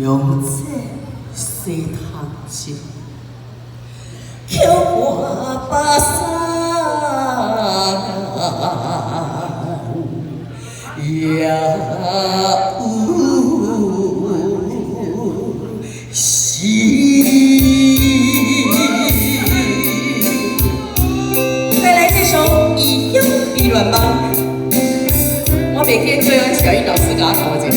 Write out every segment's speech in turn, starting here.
用这洗头巾，叫我把伞也有心。再来这首《以忧比卵帮》，我袂记做阮小英老师甲我教这个。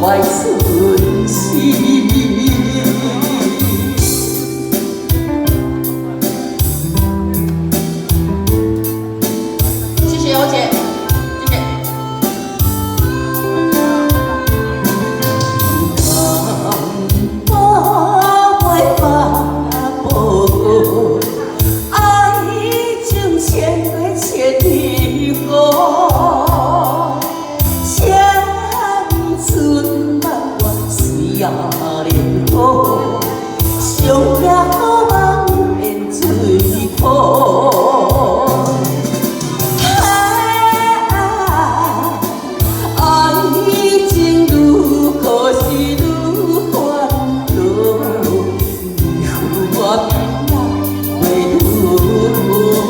怀春时，谢谢尤姐，谢谢。我袂把无爱情牵来牵去过。 也连好，上也好梦连水泡。爱情愈可是愈烦恼，你负我变啊袂愈好。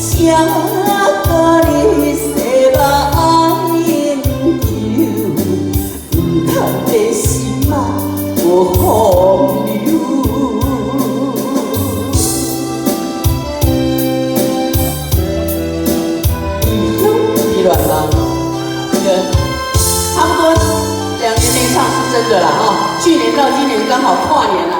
请个你洗目爱研究，唔通在心啊无风流。以忧比卵帮，这个差不多2年没唱是真的啦去年到今年刚好跨年啦。